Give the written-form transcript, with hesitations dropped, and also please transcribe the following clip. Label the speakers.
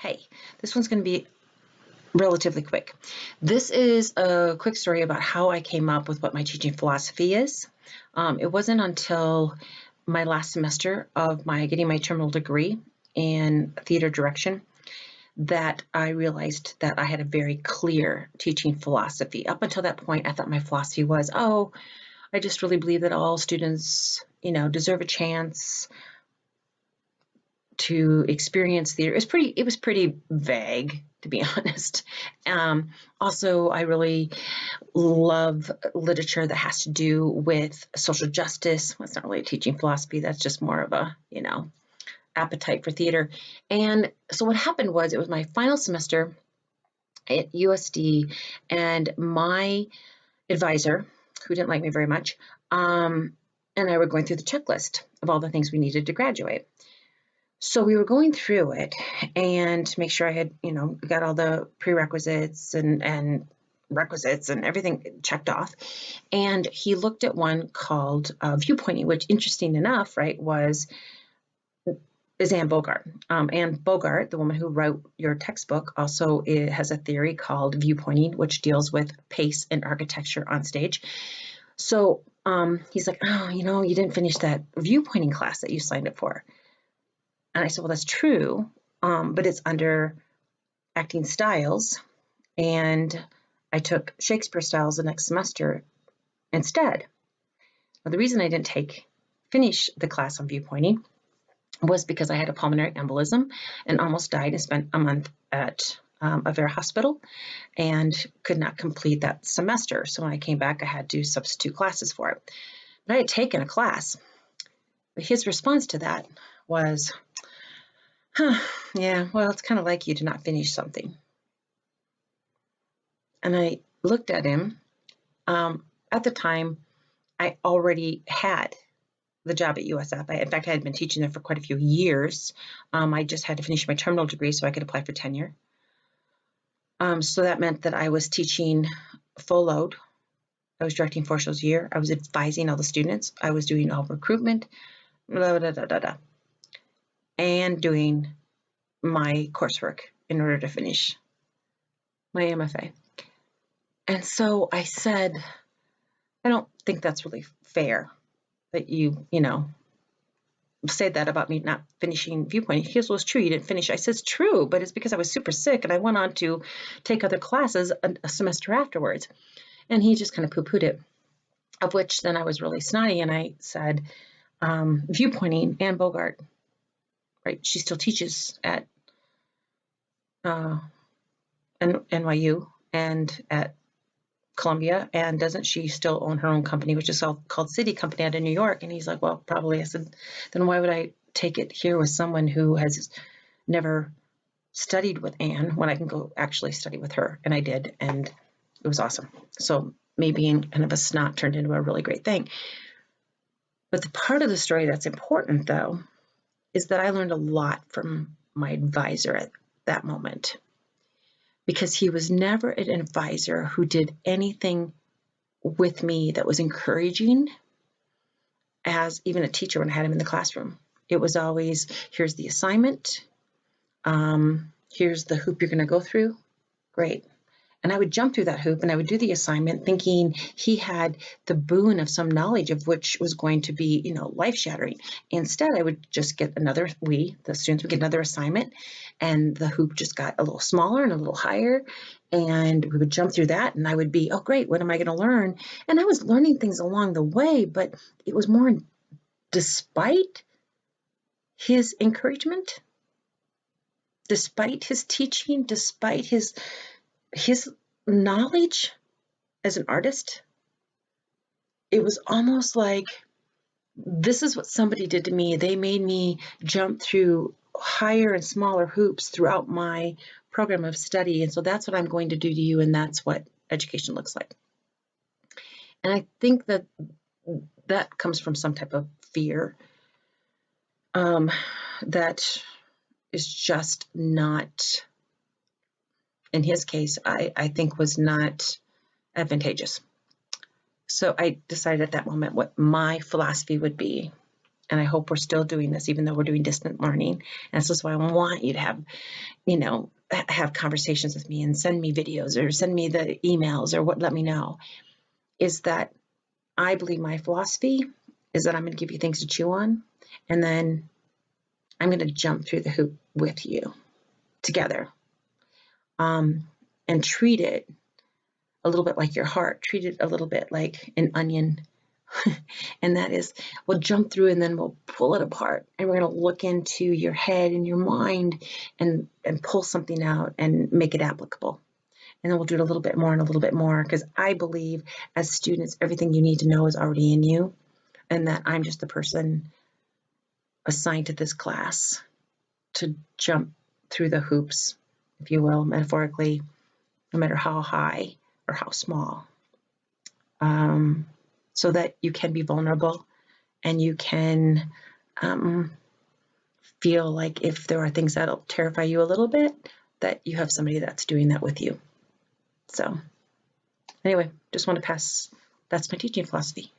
Speaker 1: Hey, this one's going to be relatively quick. This is a quick story about how I came up with what my teaching philosophy is. It wasn't until my last semester of getting my terminal degree in theater direction that I realized that I had a very clear teaching philosophy. Up until that point, I thought my philosophy was, I just really believe that all students, deserve a chance to experience theater. It was pretty vague, to be honest. Also, I really love literature that has to do with social justice. Well, it's not really a teaching philosophy. That's just more of a, appetite for theater. And so what happened was it was my final semester at USD, and my advisor, who didn't like me very much, and I were going through the checklist of all the things we needed to graduate. So we were going through it and to make sure I had, got all the prerequisites and requisites and everything checked off. And he looked at one called viewpointing, which, interesting enough, right, is Anne Bogart. Anne Bogart, the woman who wrote your textbook, also has a theory called viewpointing, which deals with pace and architecture on stage. So he's like, you didn't finish that viewpointing class that you signed up for. And I said, well, that's true, but it's under acting styles. And I took Shakespeare styles the next semester instead. Well, the reason I didn't finish the class on viewpointing was because I had a pulmonary embolism and almost died and spent a month at a VEIR hospital and could not complete that semester. So when I came back, I had to substitute classes for it. But I had taken a class. But his response to that was, yeah, well, it's kind of like you to not finish something. And I looked at him. At the time, I already had the job at USF. In fact, I had been teaching there for quite a few years. I just had to finish my terminal degree so I could apply for tenure. So that meant that I was teaching full load. I was directing 4 shows a year. I was advising all the students. I was doing all recruitment, and doing my coursework in order to finish my MFA. And so I said, I don't think that's really fair that you say that about me not finishing viewpoint. He goes, well, it's true, you didn't finish. I said, it's true, but it's because I was super sick and I went on to take other classes a semester afterwards. And he just kind of poo-pooed it, of which then I was really snotty. And I said, viewpointing, Anne Bogart, right? She still teaches at NYU and at Columbia, and doesn't she still own her own company, which is called City Company out of New York? And he's like, well, probably. I said, then why would I take it here with someone who has never studied with Anne when I can go actually study with her? And I did, and it was awesome. So me being kind of a snot turned into a really great thing. But the part of the story that's important, though, is that I learned a lot from my advisor at that moment, because he was never an advisor who did anything with me that was encouraging as even a teacher when I had him in the classroom. It was always, here's the assignment, here's the hoop you're going to go through. Great. And I would jump through that hoop and I would do the assignment thinking he had the boon of some knowledge of which was going to be, life shattering. Instead, I would just get the students would get another assignment, and the hoop just got a little smaller and a little higher. And we would jump through that and I would be, oh, great, what am I going to learn? And I was learning things along the way, but it was more despite his encouragement, despite his teaching, despite his knowledge as an artist. It was almost like, this is what somebody did to me. They made me jump through higher and smaller hoops throughout my program of study. And so that's what I'm going to do to you. And that's what education looks like. And I think that comes from some type of fear that is just not, in his case, I think was not advantageous. So I decided at that moment what my philosophy would be And I hope we're still doing this, even though we're doing distant learning. And this is why I want you to have, have conversations with me and send me videos or send me the emails or let me know, is that I believe my philosophy is that I'm going to give you things to chew on, and then I'm going to jump through the hoop with you together, and treat it a little bit like your heart. Treat it a little bit like an onion. And that is, we'll jump through and then we'll pull it apart. And we're going to look into your head and your mind and pull something out and make it applicable. And then we'll do it a little bit more and a little bit more, because I believe as students, everything you need to know is already in you, and that I'm just the person assigned to this class to jump through the hoops, if you will, metaphorically, no matter how high or how small, so that you can be vulnerable and you can feel like if there are things that'll terrify you a little bit, that you have somebody that's doing that with you. So anyway, just want to pass, that's my teaching philosophy.